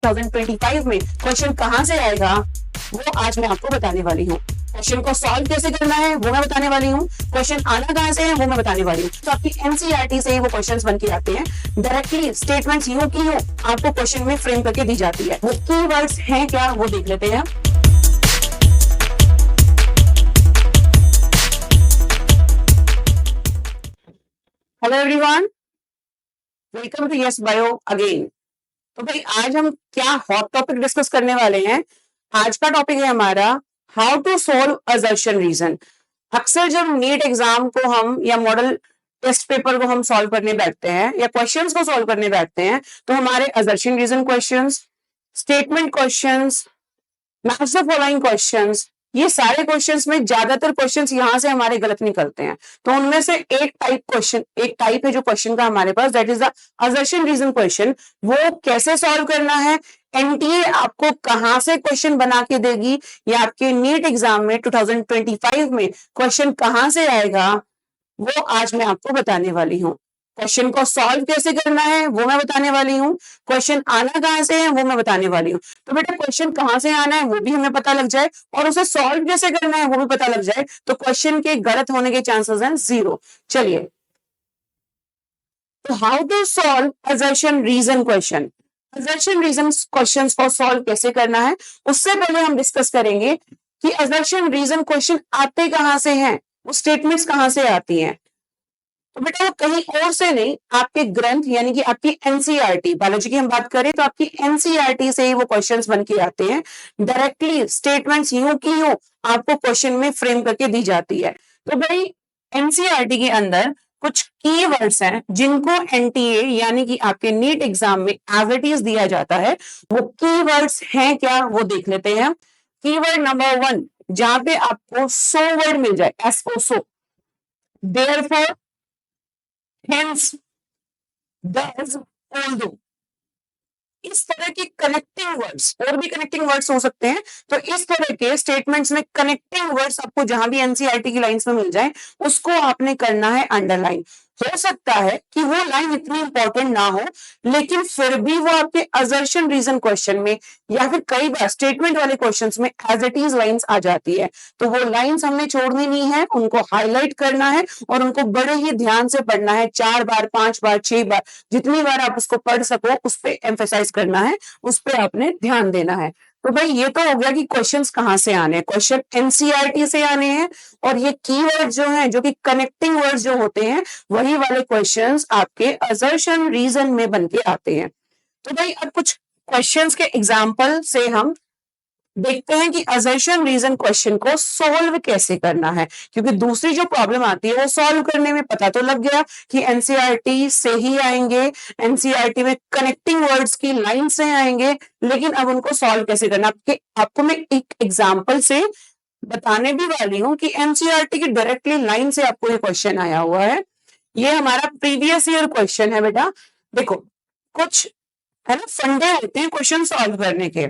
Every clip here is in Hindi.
2025 में क्वेश्चन कहां से आएगा वो आज मैं आपको बताने वाली हूँ। क्वेश्चन को सॉल्व कैसे करना है वो मैं बताने वाली हूँ। क्वेश्चन आना कहां से है वो मैं बताने वाली हूँ। तो आपकी एनसीईआरटी से ही वो क्वेश्चंस बन के आते हैं। डायरेक्टली स्टेटमेंट्स यूं की यूं आपको क्वेश्चन में फ्रेम करके दी जाती है। वो कीवर्ड्स हैं क्या वो देख लेते हैं। Hello everyone, welcome to yes bio again. तो भाई आज हम क्या हॉट टॉपिक डिस्कस करने वाले हैं। आज का टॉपिक है हमारा how to solve assertion reason. अक्सर जब नीट एग्जाम को हम या मॉडल टेस्ट पेपर को हम सॉल्व करने बैठते हैं या क्वेश्चंस को सॉल्व करने बैठते हैं तो हमारे assertion reason questions, statement questions, match the following questions, ये सारे क्वेश्चंस में ज्यादातर क्वेश्चंस यहां से हमारे गलत निकलते हैं। तो उनमें से एक टाइप है जो क्वेश्चन का हमारे पास, that is the assertion reason question. वो कैसे सॉल्व करना है, एनटीए आपको कहां से क्वेश्चन बना के देगी या आपके नीट एग्जाम में 2025 में क्वेश्चन कहां से आएगा वो आज मैं आपको बताने वाली हूँ। क्वेश्चन को सॉल्व कैसे करना है वो मैं बताने वाली हूँ। क्वेश्चन आना कहां से है वो मैं बताने वाली हूँ। तो बेटा क्वेश्चन कहां से आना है वो भी हमें पता लग जाए और उसे सॉल्व कैसे करना है वो भी पता लग जाए तो क्वेश्चन के गलत होने के चांसेस हैं 0। चलिए, तो how to solve assertion reason question. Assertion reason question को सॉल्व कैसे करना है उससे पहले हम डिस्कस करेंगे कि असर्शन रीजन क्वेश्चन आते कहां से हैं, वो स्टेटमेंट्स कहां से आती हैं। तो बेटा वो कहीं और से नहीं, आपके ग्रंथ यानी कि आपकी एनसीईआरटी, बायोलॉजी की हम बात करें तो आपकी एनसीईआरटी से ही वो क्वेश्चंस बन के आते हैं। डायरेक्टली स्टेटमेंट्स यूं की यूं आपको क्वेश्चन में फ्रेम करके दी जाती है। तो भाई एनसीईआरटी के अंदर कुछ कीवर्ड्स हैं जिनको एनटीए यानी कि आपके नीट एग्जाम में एज इट इज दिया जाता है। वो कीवर्ड्स हैं क्या वो देख लेते हैं। कीवर्ड नंबर 1, जहां पे आपको सो वर्ड मिल जाए, एसओ सो, देयरफॉर, hence, thus, although, इस तरह के कनेक्टिंग वर्ड्स, और भी कनेक्टिंग वर्ड्स हो सकते हैं। तो इस तरह के स्टेटमेंट्स में कनेक्टिंग वर्ड्स आपको जहां भी एनसीईआरटी की लाइंस में मिल जाए उसको आपने करना है अंडरलाइन। हो सकता है कि वो लाइन इतनी इंपॉर्टेंट ना हो लेकिन फिर भी वो आपके असर्शन रीजन क्वेश्चन में या फिर कई बार स्टेटमेंट वाले क्वेश्चंस में एज इट इज लाइंस आ जाती है। तो वो लाइंस हमने छोड़नी नहीं है, उनको हाईलाइट करना है और उनको बड़े ही ध्यान से पढ़ना है। 4 बार, 5 बार, 6 बार, जितनी बार आप उसको पढ़ सको उस पर एम्फेसाइज करना है, उस पर आपने ध्यान देना है। तो भाई ये तो हो गया कि क्वेश्चंस कहां से आने हैं। क्वेश्चन एनसीईआरटी से आने हैं और ये कीवर्ड जो हैं, जो कि कनेक्टिंग वर्ड्स जो होते हैं, वही वाले क्वेश्चंस आपके असर्शन रीजन में बन के आते हैं। तो भाई अब कुछ क्वेश्चंस के एग्जांपल से हम देखते हैं कि असर्शन रीजन क्वेश्चन को सॉल्व कैसे करना है, क्योंकि दूसरी जो प्रॉब्लम आती है वो सॉल्व करने में पता तो लग गया कि एनसीईआरटी से ही आएंगे, एनसीईआरटी में कनेक्टिंग वर्ड्स की लाइन से आएंगे, लेकिन अब उनको सॉल्व कैसे करना आपको मैं एक एग्जांपल से बताने भी वाली हूं कि एनसीईआरटी की डायरेक्टली लाइन से आपको ये क्वेश्चन आया हुआ है। ये हमारा प्रीवियस ईयर क्वेश्चन है बेटा। देखो कुछ है ना फंडे होते हैं क्वेश्चन सॉल्व करने के,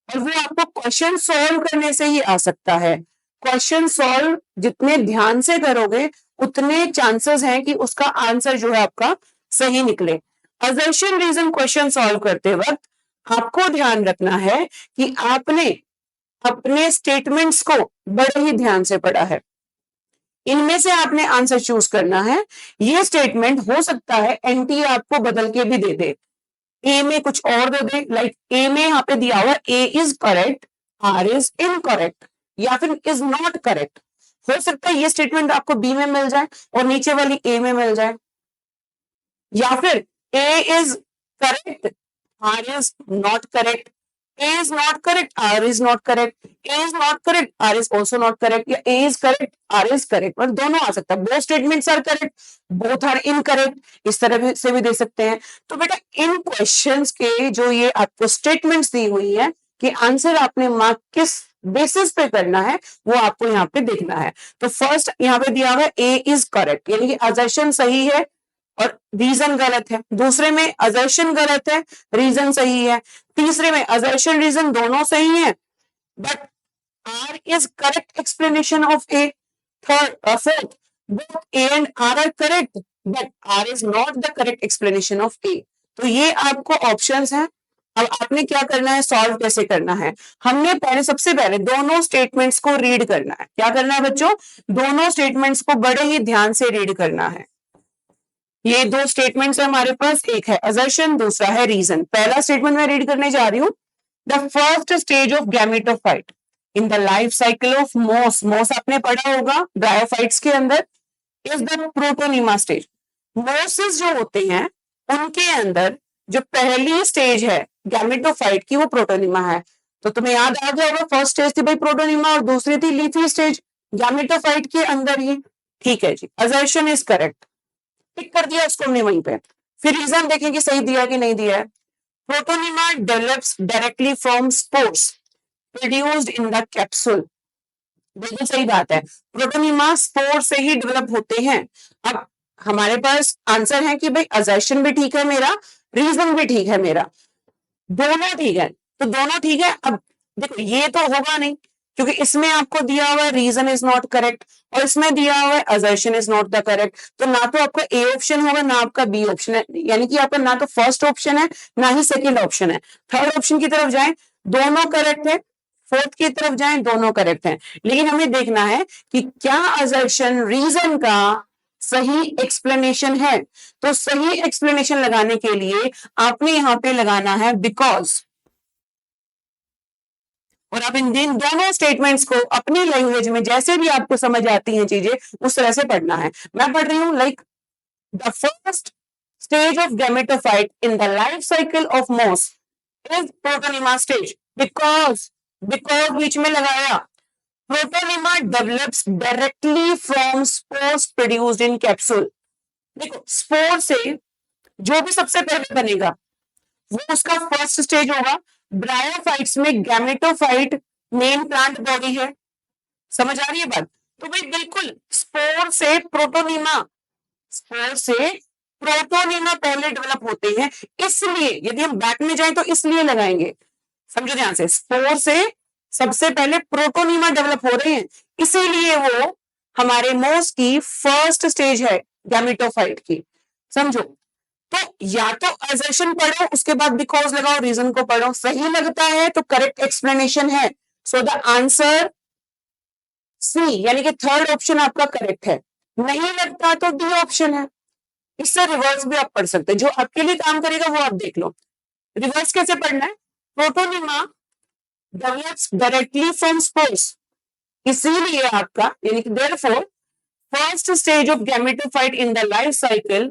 और वो आपको क्वेश्चन सॉल्व करने से ही आ सकता है। क्वेश्चन सॉल्व जितने ध्यान से करोगे उतने चांसेस हैं कि उसका आंसर जो है आपका सही निकले। असर्शन रीजन क्वेश्चन सॉल्व करते वक्त आपको ध्यान रखना है कि आपने अपने स्टेटमेंट्स को बड़े ही ध्यान से पढ़ा है। इनमें से आपने आंसर चूज करना है। ये स्टेटमेंट हो सकता है एनटीए आपको बदल के भी दे दे, ए में कुछ और दे दे। लाइक ए में यहाँ पे दिया हुआ A is correct, R is incorrect या फिर इज नॉट करेक्ट। हो सकता है ये स्टेटमेंट आपको बी में मिल जाए और नीचे वाली ए में मिल जाए, या फिर A is correct, R is not correct, A is not correct, R is not correct, A is not correct, R is also not correct, या A is correct, R is correct, मतलब दोनों आ सकता है। both statements are correct, both are incorrect, इस तरह से भी दे सकते हैं। तो बेटा इन क्वेश्चंस के जो ये आपको स्टेटमेंट्स दी हुई है कि आंसर आपने मार्क किस बेसिस पे करना है वो आपको यहाँ पे देखना है। तो फर्स्ट यहाँ पे दिया हुआ A is correct, यानी कि असर्शन सही है और रीजन गलत है। दूसरे में असर्शन गलत है, रीजन सही है। तीसरे में असर्शन रीजन दोनों सही है but R is correct explanation of A. Third fourth, both A and R are correct but R is not the correct explanation of A। तो ये आपको ऑप्शंस हैं अब आपने क्या करना है, सॉल्व कैसे करना है। हमने पहले सबसे पहले दोनों स्टेटमेंट्स को रीड करना है। क्या करना है बच्चों, दोनों स्टेटमेंट्स को बड़े ही ध्यान से रीड करना है। ये दो स्टेटमेंट्स है हमारे पास, एक है असर्शन, दूसरा है रीजन। पहला स्टेटमेंट मैं रीड करने जा रही हूँ। The first stage of gametophyte in the life cycle of मोस, मोस आपने पढ़ा होगा ब्रायोफाइट्स के अंदर, is the protonema stage. Moses जो होते हैं उनके अंदर जो पहली स्टेज है गैमेटोफाइट की वो प्रोटोनिमा है। तो तुम्हें याद आ गया होगा, फर्स्ट स्टेज थी भाई प्रोटोनिमा और दूसरी थी लीफी स्टेज गैमेटोफाइट के अंदर ही। ठीक है जी, असर्शन इज करेक्ट, टिक कर दिया उसको हमने वहीं पे। फिर रीजन देखेंगे सही दिया कि नहीं दिया है। Protonema develops directly from spores produced in the capsule. बिल्कुल सही बात है, प्रोटोनिमा स्पोर से ही डेवलप होते हैं। अब हमारे पास आंसर है कि भाई असर्शन भी ठीक है मेरा, रीजन भी ठीक है मेरा, दोनों ठीक है। तो दोनों ठीक है। अब देखो ये तो होगा नहीं क्योंकि इसमें आपको दिया हुआ है रीजन इज नॉट करेक्ट और इसमें दिया हुआ है assertion is not the correct. तो ना तो आपका ए ऑप्शन होगा ना आपका बी ऑप्शन है, यानी कि आपका ना तो फर्स्ट ऑप्शन है ना ही सेकंड ऑप्शन है। थर्ड ऑप्शन की तरफ जाएं, दोनों करेक्ट है। फोर्थ की तरफ जाएं, दोनों करेक्ट है। लेकिन हमें देखना है कि क्या असर्शन रीजन का सही एक्सप्लेनेशन है। तो सही एक्सप्लेनेशन लगाने के लिए आपने यहां पे लगाना है बिकॉज, और आप इन दोनों स्टेटमेंट्स को अपनी लैंग्वेज में जैसे भी आपको समझ आती हैं चीजें उस तरह से पढ़ना है। मैं पढ़ रही हूं like the first stage of gametophyte in the life cycle of मोस इज प्रोटोनिमा स्टेज। बिकॉज बीच में लगाया, protonema develops directly from spores produced in capsule. देखो स्पोर से जो भी सबसे पहले बनेगा वो उसका फर्स्ट स्टेज होगा। ब्रायोफाइट्स में गैमेटोफाइट मेन प्लांट बॉडी है, समझ आ रही है बात। तो भाई बिल्कुल स्पोर से प्रोटोनिमा, स्पोर से प्रोटोनिमा पहले डेवलप होते हैं, इसलिए यदि हम बैक में जाएं तो इसलिए लगाएंगे, समझो ध्यान से। स्पोर से सबसे पहले प्रोटोनिमा डेवलप हो रहे हैं, इसीलिए वो हमारे मोस की फर्स्ट स्टेज है गैमेटोफाइट की, समझो। तो या तो असर्शन पढ़ो उसके बाद बिकॉज लगाओ, रीजन को पढ़ो, सही लगता है तो करेक्ट एक्सप्लेनेशन है। सो द आंसर सी, यानी कि थर्ड ऑप्शन आपका करेक्ट है। नहीं लगता तो डी ऑप्शन है। इससे रिवर्स भी आप पढ़ सकते हैं, जो आपके लिए काम करेगा वो आप देख लो। रिवर्स कैसे पढ़ना है, protonema develops directly from spores, इसीलिए आपका यानी कि therefore first stage of gametophyte in the life cycle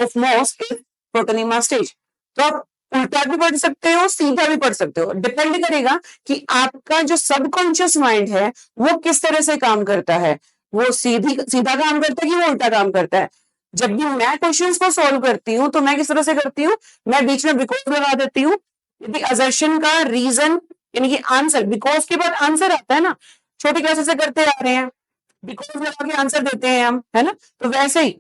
of मोस इज प्रोटोनिमा स्टेज। तो आप उल्टा भी पढ़ सकते हो सीधा भी पढ़ सकते हो, डिपेंड करेगा कि आपका जो सबकॉन्शियस माइंड है वो किस तरह से काम करता है, वो सीधा काम करता है कि वो उल्टा काम करता है। जब भी मैं क्वेश्चंस को सॉल्व करती हूँ तो मैं किस तरह से करती हूँ, मैं बीच में बिकॉज लगा देती हूँ। यदि असर्शन का रीजन यानी कि आंसर, बिकॉज के बाद आंसर आता है ना, छोटी क्लासेस से करते आ रहे हैं, बिकॉज लगा के आंसर देते हैं हम, है ना। तो वैसे ही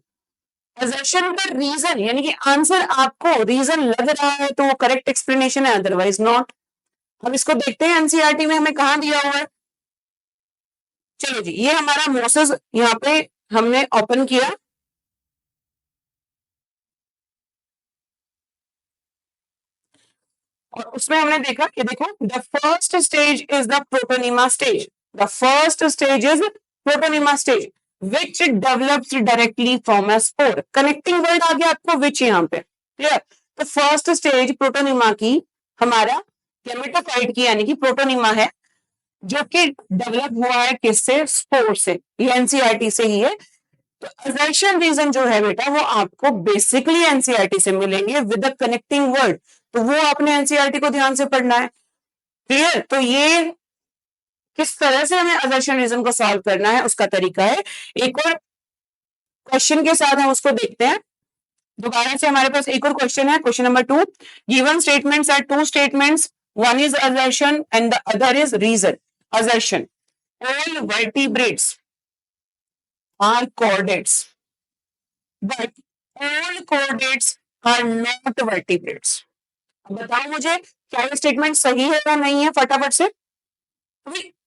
असर्शन का रीजन यानी कि आंसर आपको रीजन लग रहा है तो वो करेक्ट एक्सप्लेनेशन है, अदरवाइज नॉट। अब इसको देखते हैं एनसीईआरटी में हमें कहां दिया हुआ है। चलो जी, ये हमारा मोसेस यहाँ पे हमने ओपन किया और उसमें हमने देखा कि देखो the first stage is the protonema stage, the first stage is protonema stage which develops directly from a spore। Connecting word आ गया आपको विच यहाँ पे, क्लियर। तो फर्स्ट स्टेज प्रोटोनिमा की हमारा गैमेटोफाइट की यानी कि प्रोटोनिमा है, जो कि डेवलप हुआ है किससे, स्पोर से। ये एनसीईआरटी से ही है। तो असर्शन रीजन जो है बेटा वो आपको बेसिकली एनसीईआरटी से मिलेंगे विद द कनेक्टिंग वर्ड, तो वो आपने एनसीईआरटी को ध्यान से पढ़ना है, क्लियर। तो ये किस तरह से हमें असर्शन रीजन को सॉल्व करना है उसका तरीका है। एक और क्वेश्चन के साथ हम उसको देखते हैं। दोबारा से हमारे पास एक और क्वेश्चन है, question number 2। Given statements are two statements, one is assertion and the other is reason. Assertion, all vertebrates are chordates but all chordates are not vertebrates। अब बताओ मुझे क्या ये स्टेटमेंट सही है या नहीं है, फटाफट से।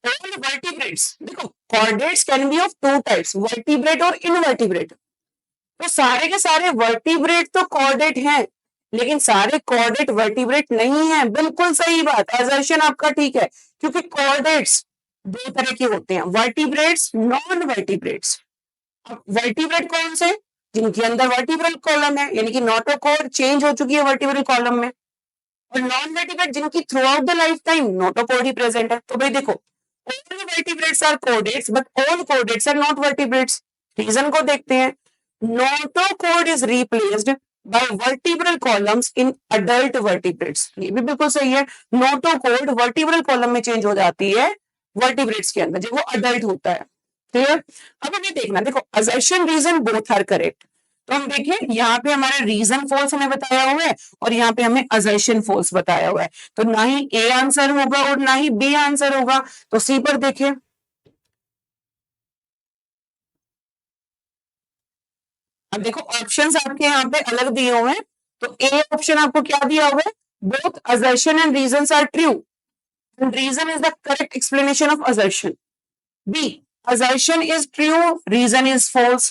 all vertebrates, देखो chordates can be of two types, vertebrate और इनवर्टिब्रेट। तो सारे के सारे वर्टिब्रेट तो कॉर्डेट हैं, लेकिन सारे कॉर्डेट वर्टिब्रेट नहीं है। बिल्कुल सही बात, असर्शन आपका ठीक है, क्योंकि कॉर्डेट्स दो तरह के होते हैं, वर्टिब्रेट्स, नॉन वर्टिब्रेट्स। अब वर्टिब्रेट कौन से? जिनके अंदर वर्टिब्रल कॉलम है, यानी कि नोटोकॉर्ड चेंज हो चुकी है वर्टिब्रल कॉलम में, और नॉन वर्टिब्रेट जिनकी throughout the lifetime notochord ही प्रेजेंट है। तो भाई देखो, all vertebrates are chordates but all chordates are not vertebrates. Reason को देखते हैं। Notochord is replaced by vertebral columns in adult vertebrates. ये भी बिल्कुल सही है, नोटोकॉर्ड वर्टिब्रल कॉलम में चेंज हो जाती है वर्टिब्रेट्स के अंदर जब वो अडल्ट होता है। क्लियर? अब हमें देखना, देखो assertion reason both are correct. तो हम देखें, यहाँ पे हमारा रीजन फॉल्स हमें बताया हुआ है और यहाँ पे हमें असर्शन फॉल्स बताया हुआ है। तो ना ही ए आंसर होगा और ना ही बी आंसर होगा। तो सी पर देखें, अब देखो ऑप्शंस आपके यहाँ पे अलग दिए हुए हैं। तो ए ऑप्शन आपको क्या दिया हुआ है? Both assertion and reasons are true and reason is the correct explanation of assertion. B, assertion is true, reason is false.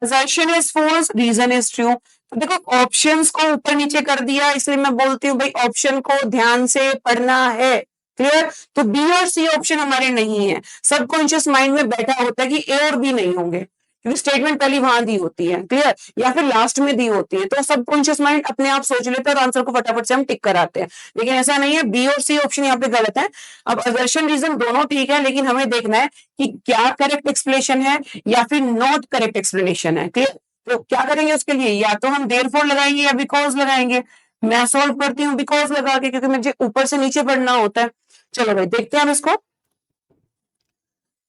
Assertion is false, reason is true. तो देखो ऑप्शंस को ऊपर नीचे कर दिया, इसलिए मैं बोलती हूँ भाई ऑप्शन को ध्यान से पढ़ना है। क्लियर? तो बी और सी ऑप्शन हमारे नहीं है। सबकॉन्शियस माइंड में बैठा होता है कि ए और बी नहीं होंगे, क्योंकि स्टेटमेंट पहली वहां दी होती है। क्लियर? या फिर लास्ट में दी होती है, तो सबकॉन्शियस माइंड अपने आप सोच लेता है और आंसर को फटाफट से हम टिक कराते हैं। लेकिन ऐसा नहीं है, बी और सी ऑप्शन यहाँ पे गलत है। अब असर्शन रीजन दोनों ठीक है, लेकिन हमें देखना है कि क्या करेक्ट एक्सप्लेनेशन है या फिर नॉट करेक्ट एक्सप्लेनेशन है। क्लियर? तो क्या करेंगे उसके लिए, या तो हम देयरफॉर लगाएंगे या बिकॉज लगाएंगे। मैं सॉल्व करती हूँ बिकॉज लगा के, क्योंकि मुझे ऊपर से नीचे पढ़ना होता है। चलो भाई देखते हैं हम इसको।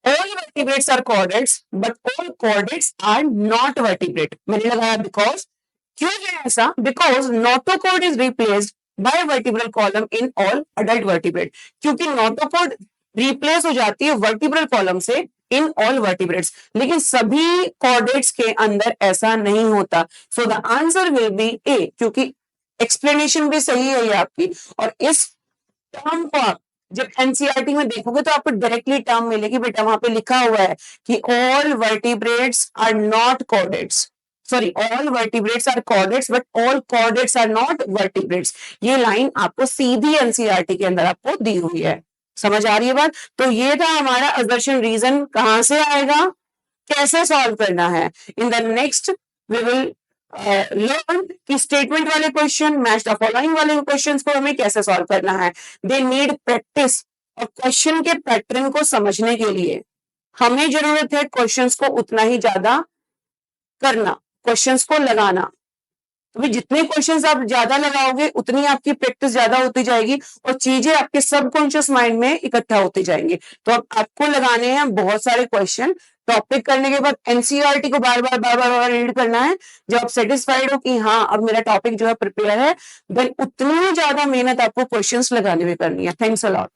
all vertebrates are chordates but all chordates are not vertebrate। मैंने लगाया बिकॉज। क्यों है ऐसा? Because notochord is replaced by vertebral column in all adult vertebrate. क्योंकि नोटोकॉर्ड रिप्लेस हो जाती है वर्टिब्रल कॉलम से इन ऑल वर्टिब्रेट्स, लेकिन सभी कॉर्डेट्स के अंदर ऐसा नहीं होता। So the answer will be A, क्योंकि एक्सप्लेनेशन भी सही है ये आपकी। और इस टर्म को आप जब एनसीईआरटी में देखोगे तो आपको डायरेक्टली टर्म मिलेगी, बेटा वहां पे लिखा हुआ है कि all vertebrates are not chordates, sorry all vertebrates are chordates but all chordates are not vertebrates. ये लाइन आपको सीधी एनसीईआरटी के अंदर आपको दी हुई है। समझ आ रही है बात? तो ये था हमारा असर्शन रीजन कहां से आएगा, कैसे सॉल्व करना है। In the next we will learn कि स्टेटमेंट वाले क्वेश्चन, मैच द फॉलोइंग वाले क्वेश्चंस को हमें कैसे सॉल्व करना है। दे नीड प्रैक्टिस, और क्वेश्चन के पैटर्न को समझने के लिए हमें जरूरत है क्वेश्चंस को उतना ही ज्यादा करना, क्वेश्चंस को लगाना। तो जितने क्वेश्चंस आप ज्यादा लगाओगे उतनी आपकी प्रैक्टिस ज्यादा होती जाएगी और चीजें आपके सबकॉन्शियस माइंड में इकट्ठा होती जाएंगी। तो अब आपको लगाने हैं बहुत सारे क्वेश्चन। टॉपिक करने के बाद एनसीईआरटी को बार बार रीड करना है। जब आप सेटिस्फाइड हो कि हाँ अब मेरा टॉपिक जो है प्रिपेयर है, देन उतनी ज्यादा मेहनत आपको क्वेश्चंस लगाने में करनी है। Thanks a lot.